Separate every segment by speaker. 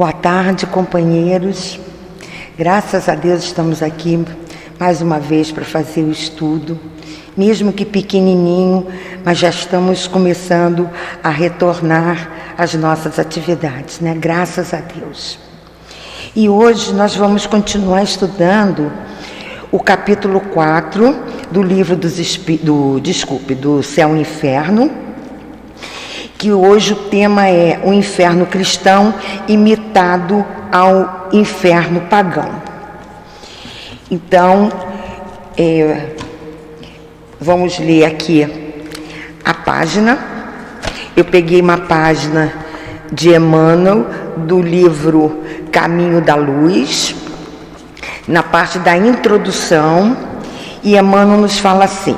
Speaker 1: Boa tarde, companheiros. Graças a Deus estamos aqui mais uma vez para fazer o estudo, mesmo que pequenininho, mas já estamos começando a retornar às nossas atividades, né? Graças a Deus. E hoje nós vamos continuar estudando o capítulo 4 do livro do Céu e Inferno, que hoje o tema é o inferno cristão imitado ao inferno pagão. Então, vamos ler aqui a página. Eu peguei uma página de Emmanuel, do livro Caminho da Luz, na parte da introdução, e Emmanuel nos fala assim: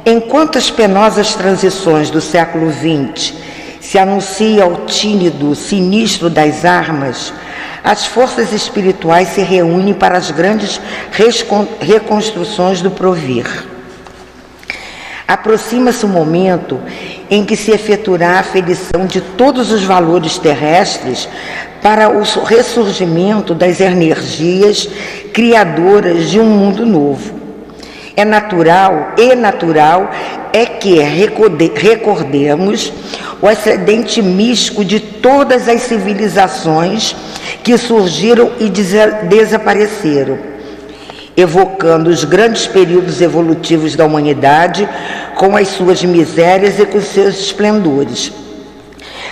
Speaker 1: enquanto as penosas transições do século XX se anuncia o tímido sinistro das armas, as forças espirituais se reúnem para as grandes reconstruções do porvir. Aproxima-se o momento em que se efetuará a aferição de todos os valores terrestres para o ressurgimento das energias criadoras de um mundo novo. É natural que recordemos o acidente místico de todas as civilizações que surgiram e desapareceram, evocando os grandes períodos evolutivos da humanidade com as suas misérias e com seus esplendores,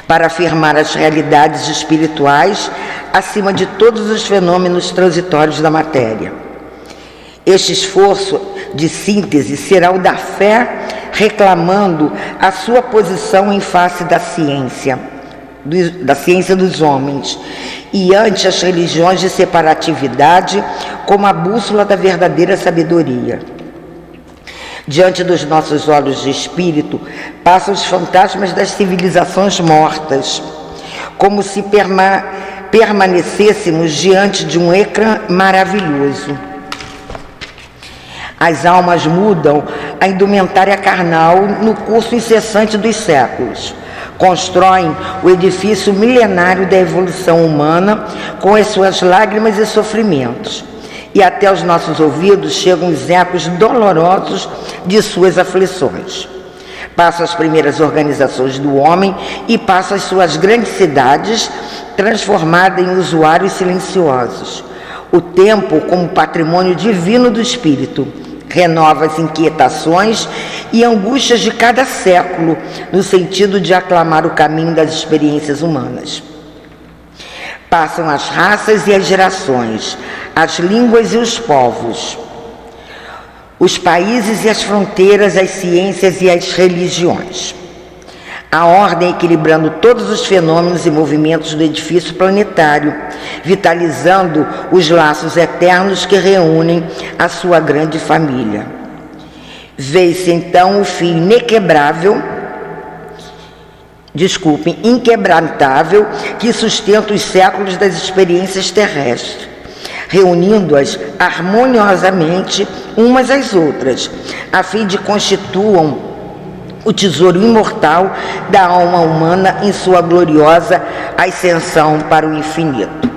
Speaker 1: para afirmar as realidades espirituais acima de todos os fenômenos transitórios da matéria. Este esforço de síntese será o da fé, reclamando a sua posição em face da ciência dos homens, e ante as religiões de separatividade como a bússola da verdadeira sabedoria. Diante dos nossos olhos de espírito passam os fantasmas das civilizações mortas, como se permanecêssemos diante de um ecrã maravilhoso. As almas mudam a indumentária carnal no curso incessante dos séculos. Constroem o edifício milenário da evolução humana com as suas lágrimas e sofrimentos. E até os nossos ouvidos chegam os ecos dolorosos de suas aflições. Passam as primeiras organizações do homem e passam as suas grandes cidades, transformadas em usuários silenciosos. O tempo, como patrimônio divino do espírito, renova as inquietações e angústias de cada século, no sentido de aclamar o caminho das experiências humanas. Passam as raças e as gerações, as línguas e os povos, os países e as fronteiras, as ciências e as religiões. A ordem equilibrando todos os fenômenos e movimentos do edifício planetário, vitalizando os laços eternos que reúnem a sua grande família. Vê-se então o fio inquebrantável que sustenta os séculos das experiências terrestres, reunindo-as harmoniosamente umas às outras, a fim de constituam o tesouro imortal da alma humana em sua gloriosa ascensão para o infinito.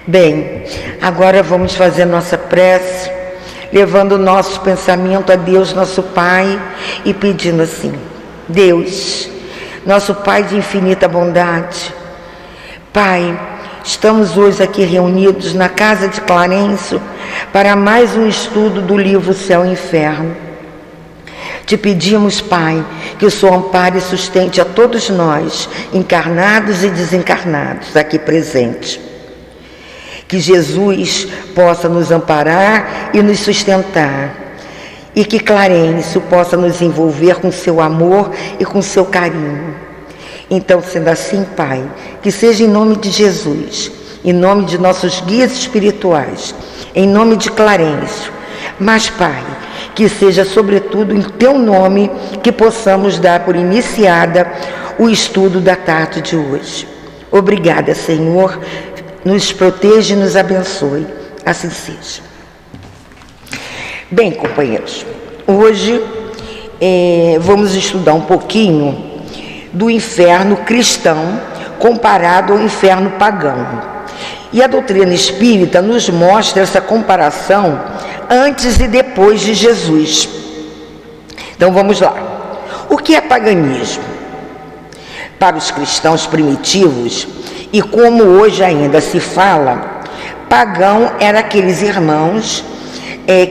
Speaker 1: Bem, agora vamos fazer nossa prece, levando o nosso pensamento a Deus, nosso Pai, e pedindo assim: Deus, nosso Pai de infinita bondade, Pai, estamos hoje aqui reunidos na casa de Clarencio para mais um estudo do livro Céu e Inferno. Te pedimos, Pai, que o Senhor ampare e sustente a todos nós, encarnados e desencarnados, aqui presentes. Que Jesus possa nos amparar e nos sustentar, e que Clarencio possa nos envolver com seu amor e com seu carinho. Então, sendo assim, Pai, que seja em nome de Jesus, em nome de nossos guias espirituais, em nome de Clarencio, mas, Pai, que seja sobretudo em Teu nome que possamos dar por iniciada o estudo da tarde de hoje. Obrigada, Senhor, nos proteja e nos abençoe, assim seja. Bem, companheiros, hoje vamos estudar um pouquinho do inferno cristão comparado ao inferno pagão. E a doutrina espírita nos mostra essa comparação antes e depois de Jesus. Então vamos lá. O que é paganismo? Para os cristãos primitivos, e como hoje ainda se fala, pagão era aqueles irmãos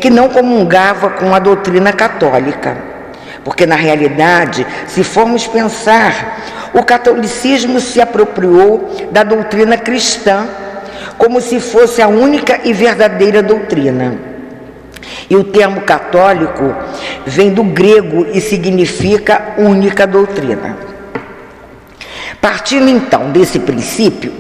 Speaker 1: que não comungavam com a doutrina católica. Porque, na realidade, se formos pensar, o catolicismo se apropriou da doutrina cristã como se fosse a única e verdadeira doutrina. E o termo católico vem do grego e significa única doutrina. Partindo então desse princípio,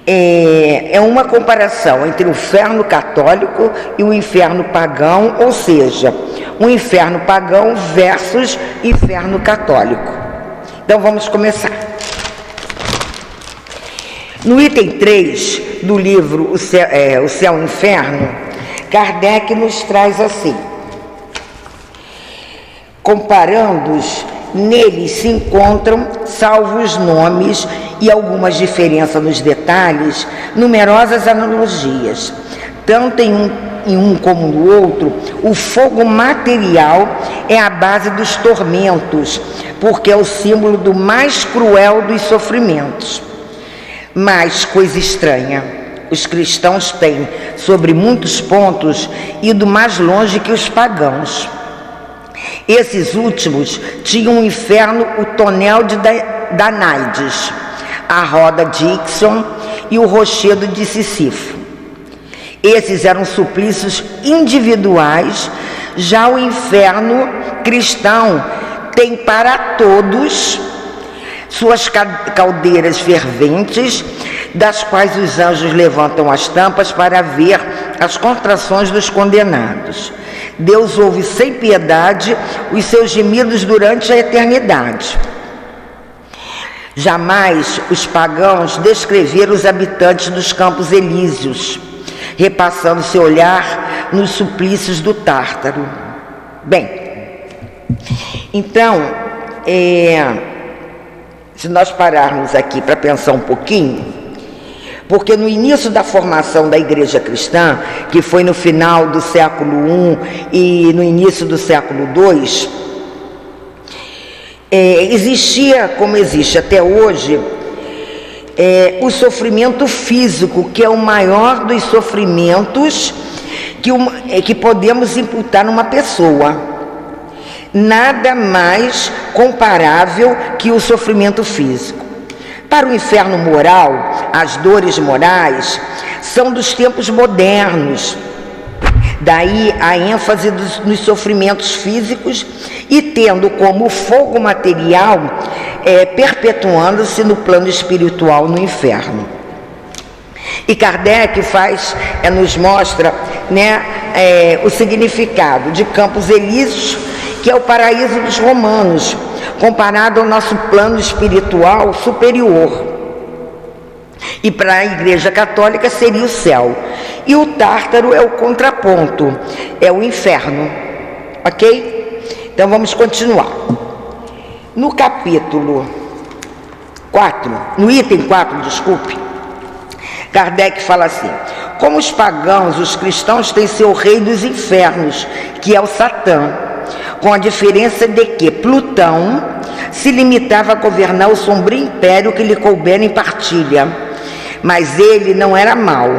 Speaker 1: é uma comparação entre o inferno católico e o inferno pagão, ou seja, o inferno pagão versus inferno católico. Então vamos começar. No item 3 do livro O Céu e o Inferno, Kardec nos traz assim: comparando-os, neles se encontram, salvo os nomes e algumas diferenças nos detalhes, numerosas analogias. Tanto em um como no outro, o fogo material é a base dos tormentos, porque é o símbolo do mais cruel dos sofrimentos. Mas, coisa estranha, os cristãos têm, sobre muitos pontos, ido mais longe que os pagãos. Esses últimos tinham o inferno, o tonel de Danaides, a roda de Ixon e o rochedo de Sísifo. Esses eram suplícios individuais. Já o inferno cristão tem para todos suas caldeiras ferventes, das quais os anjos levantam as tampas para ver as contrações dos condenados. Deus ouve sem piedade os seus gemidos durante a eternidade. Jamais os pagãos descreveram os habitantes dos campos elíseos, repassando seu olhar nos suplícios do Tártaro. Bem, então, se nós pararmos aqui para pensar um pouquinho, porque no início da formação da igreja cristã, que foi no final do século I e no início do século II, existia, como existe até hoje, o sofrimento físico, que é o maior dos sofrimentos que podemos imputar numa pessoa. Nada mais comparável que o sofrimento físico. Para o inferno moral, as dores morais são dos tempos modernos. Daí a ênfase nos sofrimentos físicos e tendo como fogo material perpetuando-se no plano espiritual no inferno. E Kardec nos mostra o significado de Campos Elíseos, que é o paraíso dos romanos, comparado ao nosso plano espiritual superior. E para a Igreja Católica seria o céu. E o Tártaro é o contraponto, é o inferno. Ok? Então vamos continuar. No capítulo 4, no item 4, desculpe, Kardec fala assim: como os pagãos, os cristãos têm seu rei dos infernos, que é o Satã, com a diferença de que Plutão se limitava a governar o sombrio império que lhe coubera em partilha. Mas ele não era mau.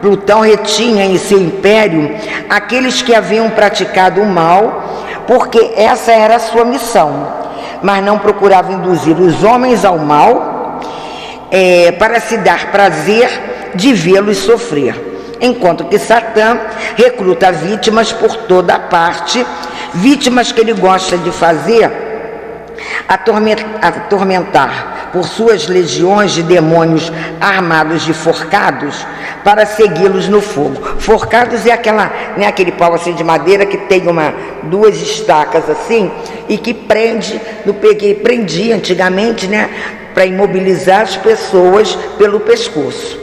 Speaker 1: Plutão retinha em seu império aqueles que haviam praticado o mal, porque essa era a sua missão, mas não procurava induzir os homens ao mal para se dar prazer de vê-los sofrer, enquanto que Satã recruta vítimas por toda a parte, vítimas que ele gosta de fazer atormentar por suas legiões de demônios armados de forcados para segui-los no fogo. Forcados é aquele pau assim de madeira que tem duas estacas assim e que prendia antigamente, para imobilizar as pessoas pelo pescoço.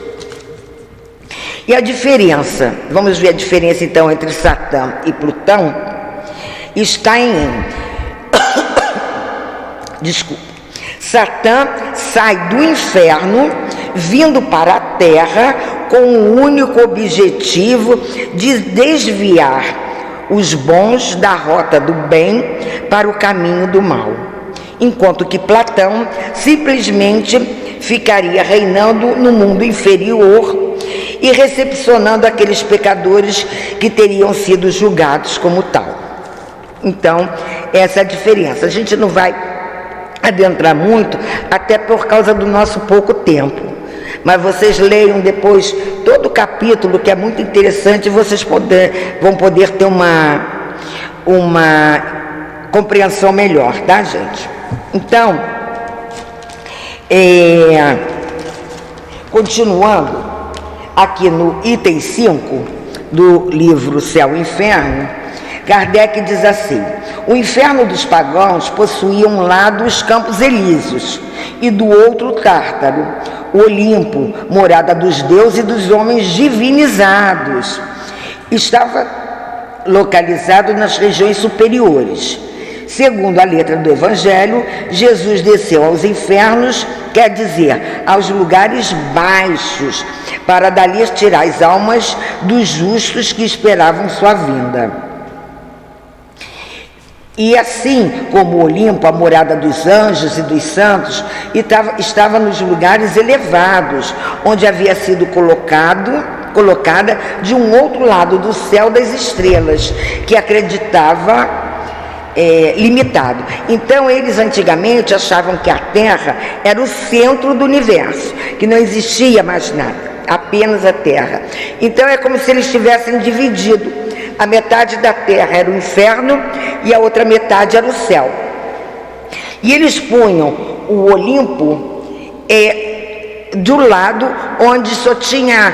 Speaker 1: E a diferença, vamos ver a diferença então entre Satã e Plutão, está em Satã sai do inferno, vindo para a terra, com o único objetivo de desviar os bons da rota do bem para o caminho do mal, enquanto que Platão simplesmente ficaria reinando no mundo inferior e recepcionando aqueles pecadores que teriam sido julgados como tal. Então, essa é a diferença. A gente não vai adentrar muito, até por causa do nosso pouco tempo. Mas vocês leiam depois todo o capítulo, que é muito interessante, e vocês vão poder ter uma compreensão melhor, tá, gente? Então, continuando aqui no item 5 do livro Céu e Inferno, Kardec diz assim: o inferno dos pagãos possuía um lado os Campos Elíseos e do outro o Tártaro, o Olimpo, morada dos deuses e dos homens divinizados. Estava localizado nas regiões superiores. Segundo a letra do Evangelho, Jesus desceu aos infernos, quer dizer, aos lugares baixos, para dali tirar as almas dos justos que esperavam sua vinda. E assim como o Olimpo, a morada dos anjos e dos santos, estava nos lugares elevados, onde havia sido colocada de um outro lado do céu das estrelas, que acreditava limitado. Então eles antigamente achavam que a Terra era o centro do universo, que não existia mais nada, apenas a Terra. Então é como se eles tivessem dividido. A metade da terra era o inferno e a outra metade era o céu. E eles punham o Olimpo do lado onde só tinha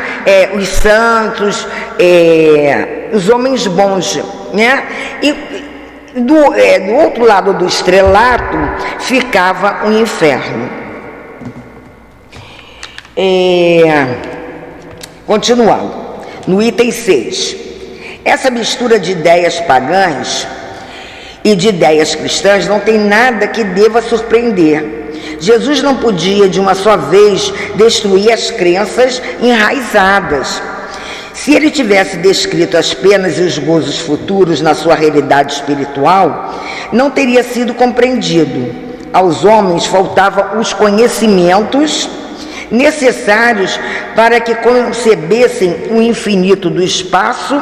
Speaker 1: os santos, os homens bons, né? E do outro lado do estrelato ficava o inferno. Continuando, no item 6. Essa mistura de ideias pagãs e de ideias cristãs não tem nada que deva surpreender. Jesus não podia, de uma só vez, destruir as crenças enraizadas. Se ele tivesse descrito as penas e os gozos futuros na sua realidade espiritual, não teria sido compreendido. Aos homens faltavam os conhecimentos necessários para que concebessem o infinito do espaço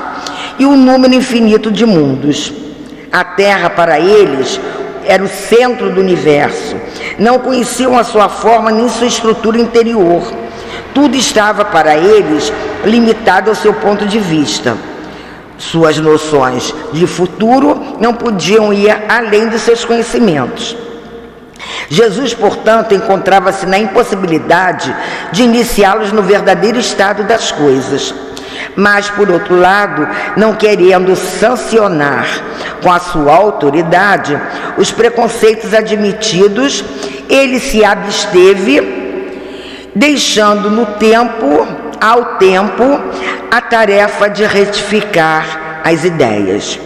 Speaker 1: e o número infinito de mundos. A Terra, para eles, era o centro do universo. Não conheciam a sua forma nem sua estrutura interior. Tudo estava, para eles, limitado ao seu ponto de vista. Suas noções de futuro não podiam ir além dos seus conhecimentos. Jesus, portanto, encontrava-se na impossibilidade de iniciá-los no verdadeiro estado das coisas. Mas, por outro lado, não querendo sancionar com a sua autoridade os preconceitos admitidos, ele se absteve, deixando ao tempo a tarefa de retificar as ideias.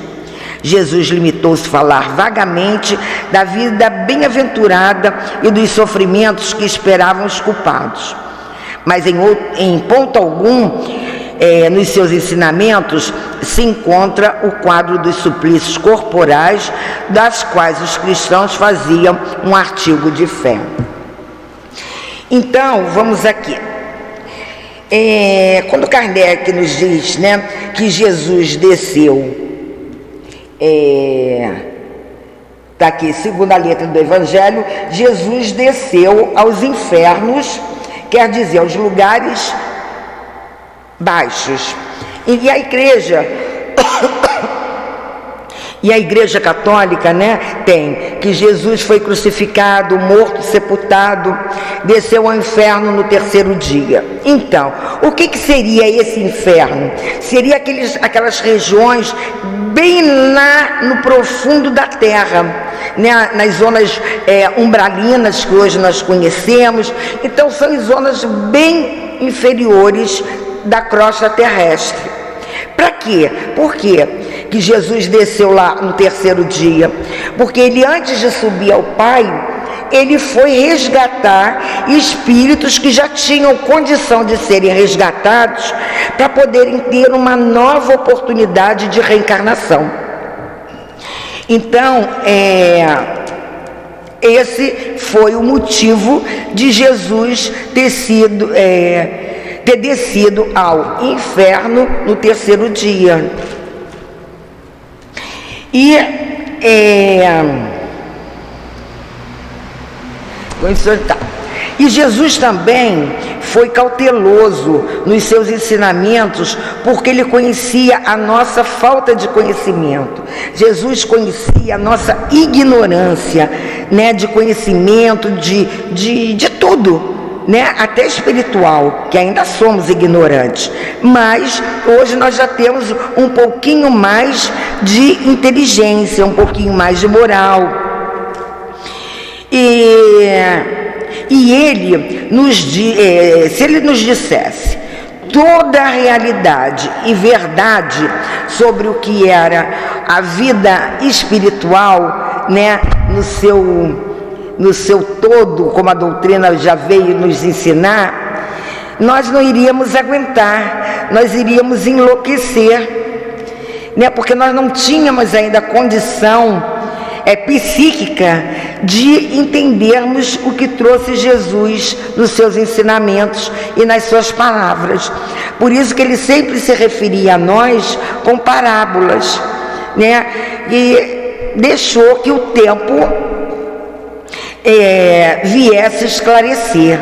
Speaker 1: Jesus limitou-se a falar vagamente da vida bem-aventurada e dos sofrimentos que esperavam os culpados. Mas em ponto algum, nos seus ensinamentos, se encontra o quadro dos suplícios corporais, das quais os cristãos faziam um artigo de fé. Então, vamos aqui. Quando Kardec nos diz, né, que Jesus desceu, está aqui, segundo a letra do Evangelho, Jesus desceu aos infernos, quer dizer, aos lugares baixos. E a igreja católica, né, tem que Jesus foi crucificado, morto, sepultado, desceu ao inferno no terceiro dia. Então, o que seria esse inferno? Seria aquelas regiões bem lá no profundo da terra, né, nas zonas umbralinas que hoje nós conhecemos. Então são zonas bem inferiores da crosta terrestre. Para quê? Porque que Jesus desceu lá no terceiro dia? Porque ele, antes de subir ao Pai, ele foi resgatar espíritos que já tinham condição de serem resgatados para poderem ter uma nova oportunidade de reencarnação. Então, esse foi o motivo de Jesus ter descido ao inferno no terceiro dia. E Jesus também foi cauteloso nos seus ensinamentos, porque ele conhecia a nossa falta de conhecimento. Jesus conhecia a nossa ignorância, né, de conhecimento, de tudo, né, até espiritual, que ainda somos ignorantes. Mas hoje nós já temos um pouquinho mais de inteligência, um pouquinho mais de moral. E ele se ele nos dissesse toda a realidade e verdade sobre o que era a vida espiritual, né, no seu todo, como a doutrina já veio nos ensinar, nós não iríamos aguentar, nós iríamos enlouquecer, né, porque nós não tínhamos ainda condição psíquica de entendermos o que trouxe Jesus nos seus ensinamentos e nas suas palavras. Por isso que ele sempre se referia a nós com parábolas, né? E deixou que o tempo viesse esclarecer.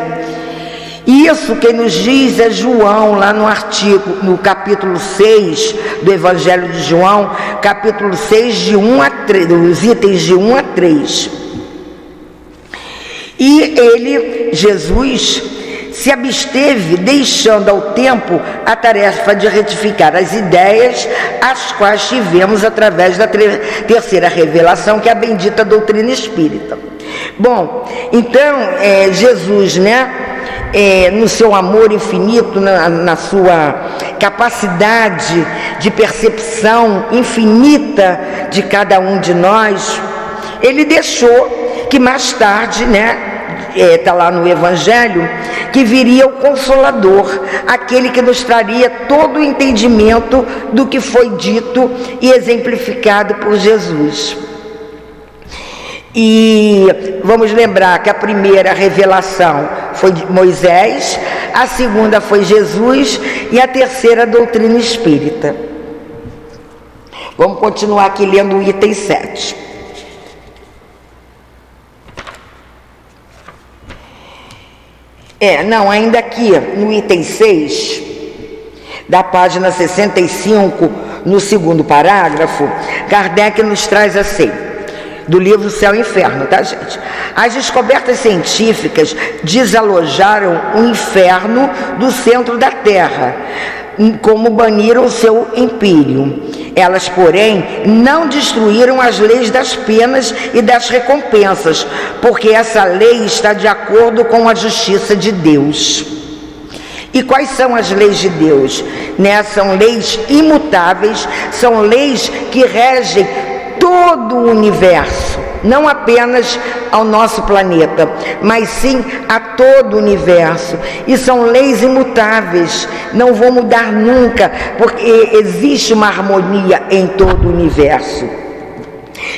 Speaker 1: Isso quem nos diz é João, lá no capítulo 6 do Evangelho de João, capítulo 6, de 1 a 3, dos itens de 1 a 3. E Jesus, se absteve, deixando ao tempo a tarefa de retificar as ideias, as quais tivemos através da terceira revelação, que é a bendita doutrina espírita. Bom, então, Jesus, né, no seu amor infinito, na sua capacidade de percepção infinita de cada um de nós, ele deixou que mais tarde, né, está lá no Evangelho, que viria o Consolador, aquele que nos traria todo o entendimento do que foi dito e exemplificado por Jesus. E vamos lembrar que a primeira revelação foi de Moisés, a segunda foi Jesus e a terceira a doutrina espírita. Vamos continuar aqui lendo o item 7. Ainda aqui no item 6, da página 65, no segundo parágrafo, Kardec nos traz assim, do livro Céu e Inferno, tá, gente? As descobertas científicas desalojaram o inferno do centro da Terra, como baniram o seu império. Elas, porém, não destruíram as leis das penas e das recompensas, porque essa lei está de acordo com a justiça de Deus. E quais são as leis de Deus? São leis imutáveis, são leis que regem todo o universo, não apenas ao nosso planeta, mas sim a todo o universo. E são leis imutáveis, não vão mudar nunca, porque existe uma harmonia em todo o universo.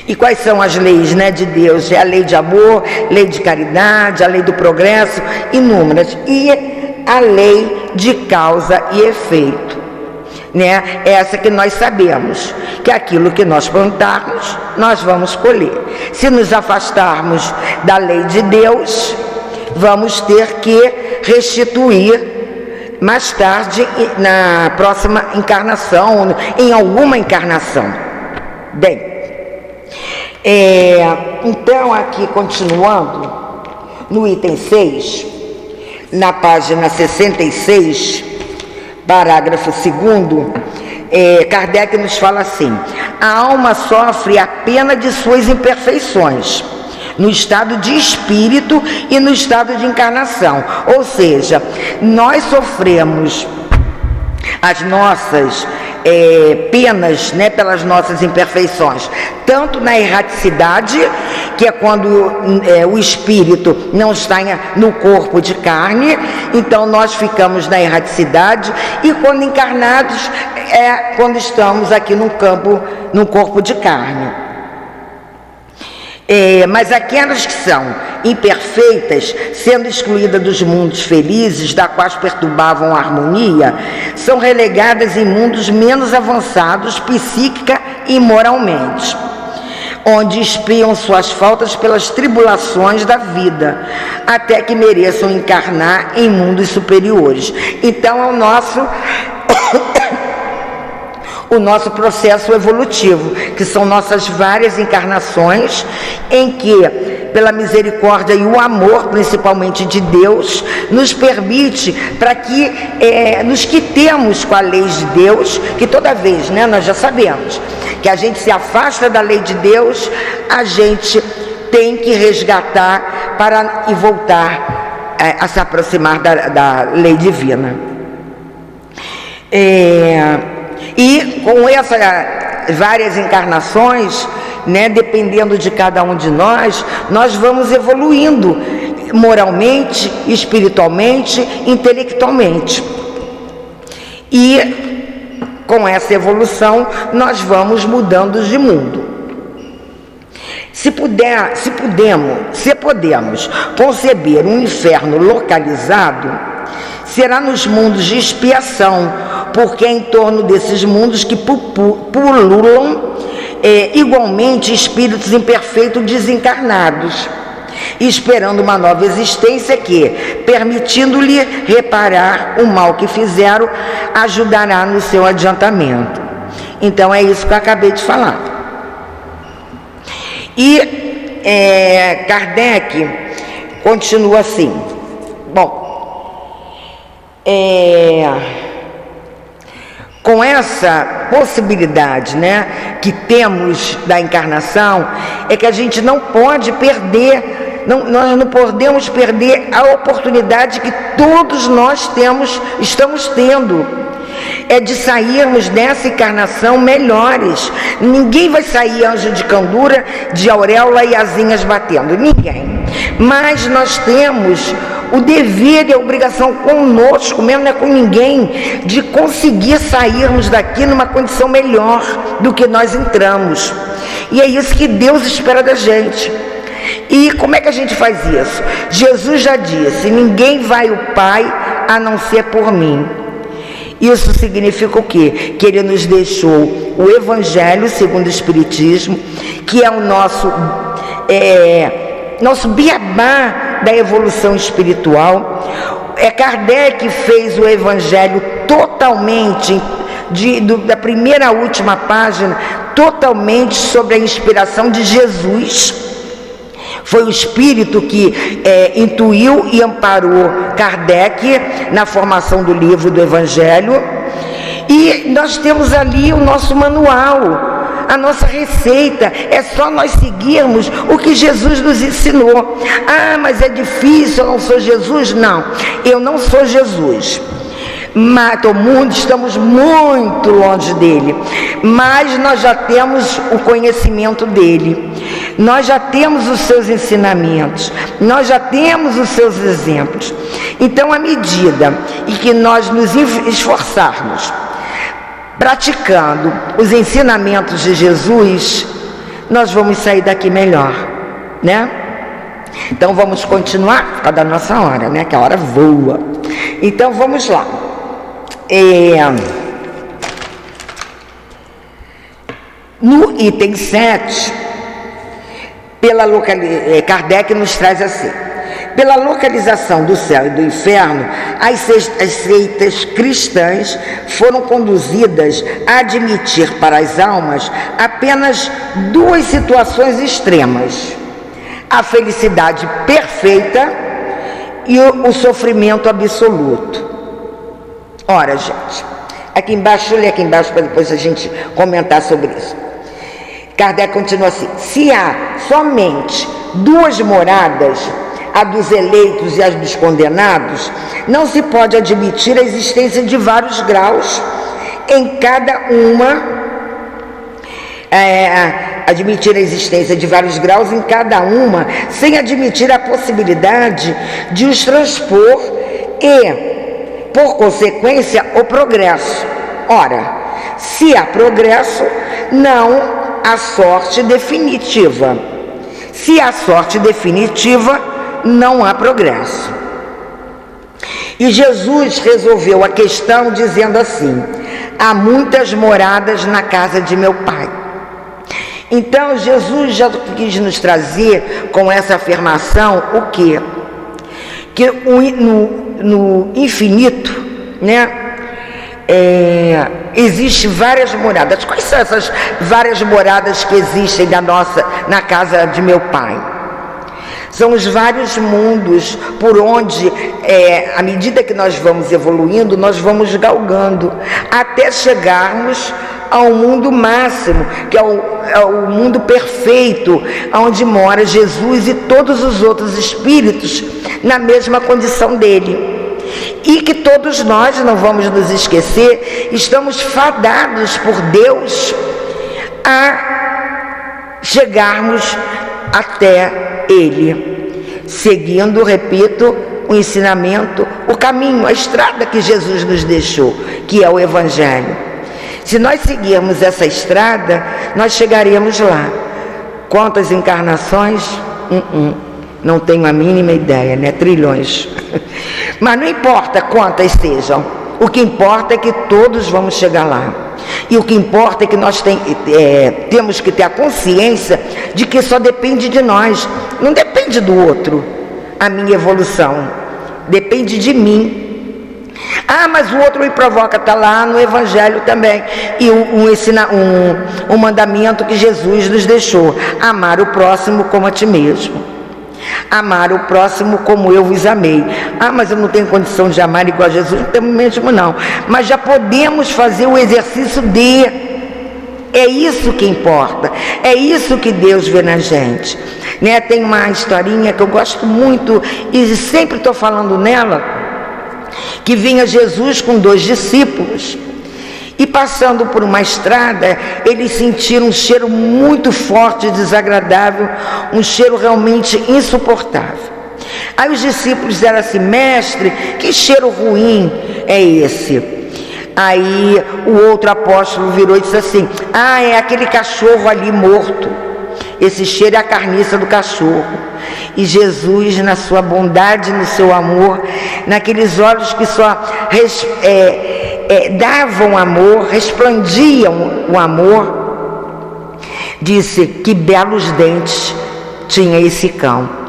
Speaker 1: E quais são as leis, né, de Deus? É a lei de amor, lei de caridade, a lei do progresso, inúmeras. E a lei de causa e efeito, né? Essa que nós sabemos, que aquilo que nós plantarmos, nós vamos colher. Se nos afastarmos da lei de Deus, vamos ter que restituir mais tarde, na próxima encarnação, em alguma encarnação. Bem, então aqui continuando, no item 6, na página 66, parágrafo 2º, Kardec nos fala assim: a alma sofre a pena de suas imperfeições, no estado de espírito e no estado de encarnação. Ou seja, nós sofremos as nossas penas, né, pelas nossas imperfeições, tanto na erraticidade, que é quando o espírito não está no corpo de carne, então nós ficamos na erraticidade, e quando encarnados é quando estamos aqui no corpo de carne. Mas aquelas que são imperfeitas, sendo excluídas dos mundos felizes, da quais perturbavam a harmonia, são relegadas em mundos menos avançados, psíquica e moralmente, onde expiam suas faltas pelas tribulações da vida, até que mereçam encarnar em mundos superiores. Então é o nosso processo evolutivo, que são nossas várias encarnações, em que, pela misericórdia e o amor, principalmente de Deus, nos permite para que nos quitemos com a lei de Deus, que toda vez, né, nós já sabemos, que a gente se afasta da lei de Deus, a gente tem que resgatar e voltar a se aproximar da lei divina. E com essas várias encarnações, né, dependendo de cada um de nós vamos evoluindo moralmente, espiritualmente, intelectualmente. E com essa evolução nós vamos mudando de mundo. Se podemos conceber um inferno localizado, será nos mundos de expiação, porque é em torno desses mundos que pululam igualmente espíritos imperfeitos desencarnados, esperando uma nova existência que, permitindo-lhe reparar o mal que fizeram, ajudará no seu adiantamento. Então é isso que eu acabei de falar. E Kardec continua assim. Bom, com essa possibilidade, né, que temos da encarnação, é que a gente não pode perder, nós não podemos perder a oportunidade que todos nós estamos tendo, de sairmos dessa encarnação melhores. Ninguém vai sair anjo de candura, de auréola e asinhas batendo, ninguém. Mas nós temos o dever e a obrigação conosco, mesmo não é com ninguém, de conseguir sairmos daqui numa condição melhor do que nós entramos. E é isso que Deus espera da gente. E como é que a gente faz isso? Jesus já disse: ninguém vai ao Pai a não ser por mim. Isso significa o quê? Que Ele nos deixou o Evangelho segundo o Espiritismo, que é o nosso beabá da evolução espiritual. Kardec fez o Evangelho totalmente, da primeira à última página, totalmente sobre a inspiração de Jesus. Foi o Espírito que intuiu e amparou Kardec na formação do livro do Evangelho. E nós temos ali o nosso manual, a nossa receita. É só nós seguirmos o que Jesus nos ensinou. Ah, mas é difícil, eu não sou Jesus. Não, eu não sou Jesus. Estamos muito longe dele, mas nós já temos o conhecimento dele, nós já temos os seus ensinamentos, nós já temos os seus exemplos. Então, à medida em que nós nos esforçarmos praticando os ensinamentos de Jesus, nós vamos sair daqui melhor, né? Então vamos continuar, por causa da nossa hora, né? Que a hora voa. Então vamos lá. No item 7, Kardec nos traz assim: pela localização do céu e do inferno, as seitas cristãs foram conduzidas a admitir para as almas apenas duas situações extremas: a felicidade perfeita e o sofrimento absoluto. Ora, gente, aqui embaixo, olha aqui embaixo para depois a gente comentar sobre isso. Kardec continua assim: se há somente duas moradas, a dos eleitos e a dos condenados, não se pode admitir a existência de vários graus em cada uma, admitir a existência de vários graus em cada uma, sem admitir a possibilidade de os transpor e, por consequência, o progresso. Ora, se há progresso, não há sorte definitiva. Se há sorte definitiva, não há progresso. E Jesus resolveu a questão dizendo assim: há muitas moradas na casa de meu Pai. Então Jesus já quis nos trazer com essa afirmação o quê? Que no infinito, né, existem várias moradas. Quais são essas várias moradas que existem na casa de meu Pai? São os vários mundos por onde, à medida que nós vamos evoluindo, nós vamos galgando, até chegarmos ao mundo máximo, que é o mundo perfeito, onde mora Jesus e todos os outros espíritos na mesma condição dele. E que todos nós, não vamos nos esquecer, estamos fadados por Deus a chegarmos até Ele, seguindo, repito, o ensinamento, o caminho, a estrada que Jesus nos deixou, que é o Evangelho. Se nós seguirmos essa estrada, nós chegaremos lá. Quantas encarnações? Não tenho a mínima ideia, né? Trilhões. Mas não importa quantas sejam, o que importa é que todos vamos chegar lá. E o que importa é que nós temos que ter a consciência de que só depende de nós, não depende do outro, a minha evolução, depende de mim. Ah, mas o outro me provoca, está lá no Evangelho também, e um mandamento que Jesus nos deixou: amar o próximo como a ti mesmo. Amar o próximo como eu vos amei. Ah, mas eu não tenho condição de amar igual a Jesus. Não temos mesmo não, mas já podemos fazer o exercício de... É isso que importa, é isso que Deus vê na gente, né? Tem uma historinha que eu gosto muito e sempre estou falando nela, que vinha Jesus com 2 discípulos e, passando por uma estrada, eles sentiram um cheiro muito forte e desagradável, um cheiro realmente insuportável. Aí os discípulos disseram assim: mestre, que cheiro ruim é esse? Aí o outro apóstolo virou e disse assim: ah, é aquele cachorro ali morto, esse cheiro é a carniça do cachorro. E Jesus, na sua bondade, no seu amor, naqueles olhos que só davam amor, resplandiam o amor, disse: que belos dentes tinha esse cão.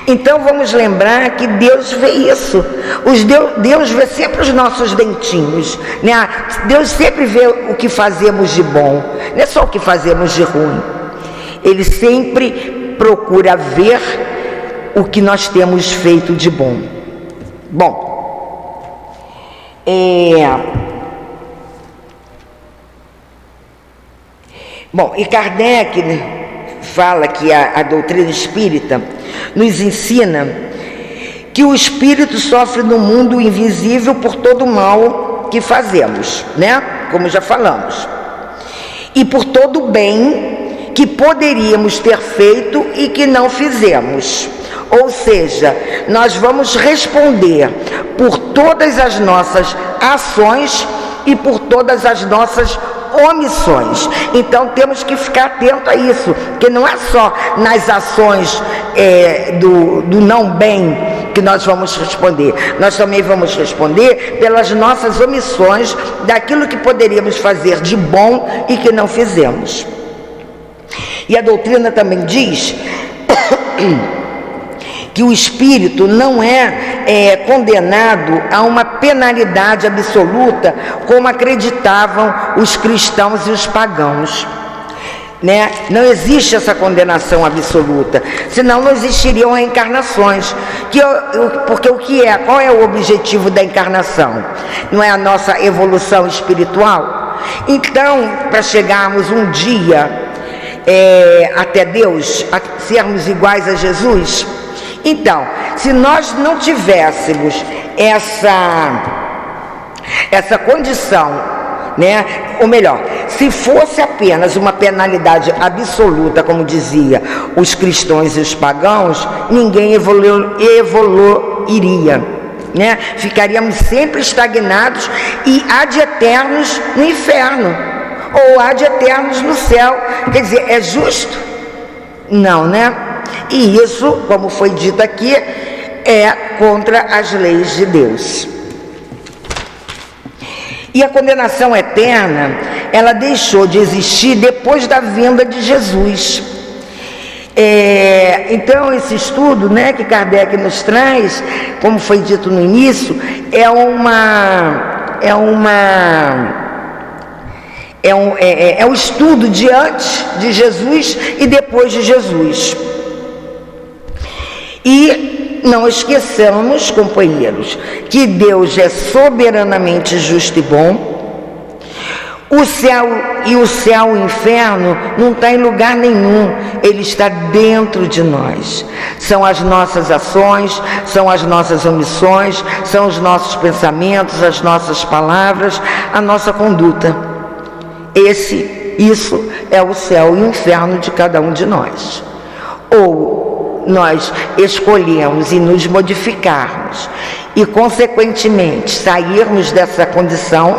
Speaker 1: Então vamos lembrar que Deus vê isso. Deus vê sempre os nossos dentinhos, né? Deus sempre vê o que fazemos de bom, não é só o que fazemos de ruim. Ele sempre procura ver o que nós temos feito de bom. E Kardec, né, fala que a doutrina espírita nos ensina que o espírito sofre no mundo invisível por todo o mal que fazemos, né? Como já falamos, e por todo o bem que poderíamos ter feito e que não fizemos. Ou seja, nós vamos responder por todas as nossas ações e por todas as nossas omissões. Então temos que ficar atento a isso, que não é só nas ações do não bem que nós vamos responder, nós também vamos responder pelas nossas omissões, daquilo que poderíamos fazer de bom e que não fizemos. E a doutrina também diz que o espírito não é condenado a uma penalidade absoluta, como acreditavam os cristãos e os pagãos, né? Não existe essa condenação absoluta, senão não existiriam reencarnações. Porque qual é o objetivo da encarnação? Não é a nossa evolução espiritual? Então, para chegarmos um dia até Deus, a sermos iguais a Jesus, então, se nós não tivéssemos essa condição né? Ou melhor, se fosse apenas uma penalidade absoluta, como dizia os cristãos e os pagãos, ninguém evoluiria, né? Ficaríamos sempre estagnados e ad eternos no inferno, ou ad eternos no céu. Quer dizer, é justo? Não, né? E isso, como foi dito aqui, é contra as leis de Deus. E a condenação eterna, ela deixou de existir depois da vinda de Jesus. Então, esse estudo, né, que Kardec nos traz, como foi dito no início, é o estudo de antes de Jesus e depois de Jesus. E não esqueçamos, companheiros, que Deus é soberanamente justo e bom. O céu e o inferno não está em lugar nenhum, ele está dentro de nós. São as nossas ações, são as nossas omissões, são os nossos pensamentos, as nossas palavras, a nossa conduta. Isso é o céu e o inferno de cada um de nós. Ou nós escolhemos e nos modificarmos e, consequentemente, sairmos dessa condição,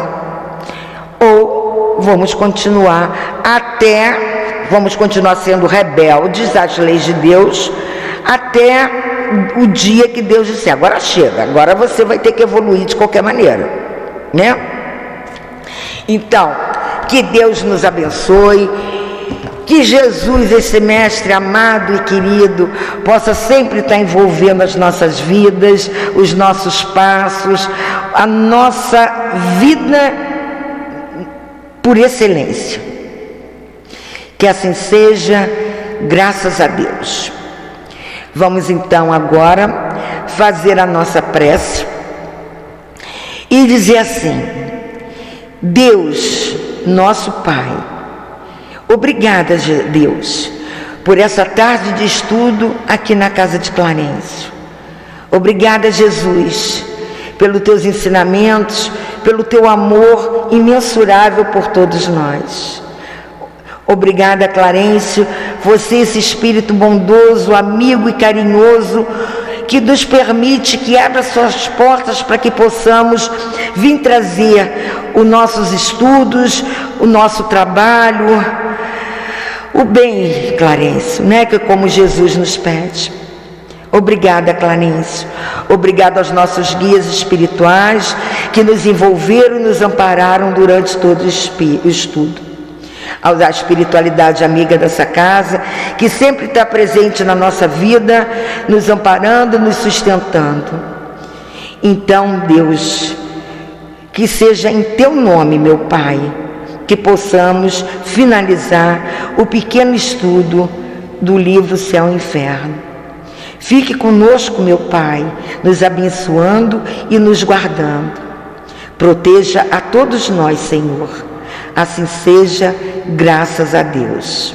Speaker 1: ou vamos continuar sendo rebeldes às leis de Deus até o dia que Deus disser: agora chega, agora você vai ter que evoluir de qualquer maneira, né? Então, que Deus nos abençoe, que Jesus, esse mestre amado e querido, possa sempre estar envolvendo as nossas vidas, os nossos passos, a nossa vida por excelência. Que assim seja, graças a Deus. Vamos então agora fazer a nossa prece e dizer assim: Deus, nosso Pai, obrigada, Deus, por essa tarde de estudo aqui na Casa de Clarencio. Obrigada, Jesus, pelos teus ensinamentos, pelo teu amor imensurável por todos nós. Obrigada, Clarencio, você, esse espírito bondoso, amigo e carinhoso, que nos permite, que abra suas portas para que possamos vir trazer os nossos estudos, o nosso trabalho, o bem, Clarencio, né? Que como Jesus nos pede. Obrigada, Clarencio. Obrigada aos nossos guias espirituais que nos envolveram e nos ampararam durante todo o estudo. À espiritualidade amiga dessa casa, que sempre está presente na nossa vida, nos amparando, nos sustentando. Então, Deus, que seja em teu nome, meu Pai, que possamos finalizar o pequeno estudo do livro Céu e Inferno. Fique conosco, meu Pai, nos abençoando e nos guardando. Proteja a todos nós, Senhor. Assim seja, graças a Deus.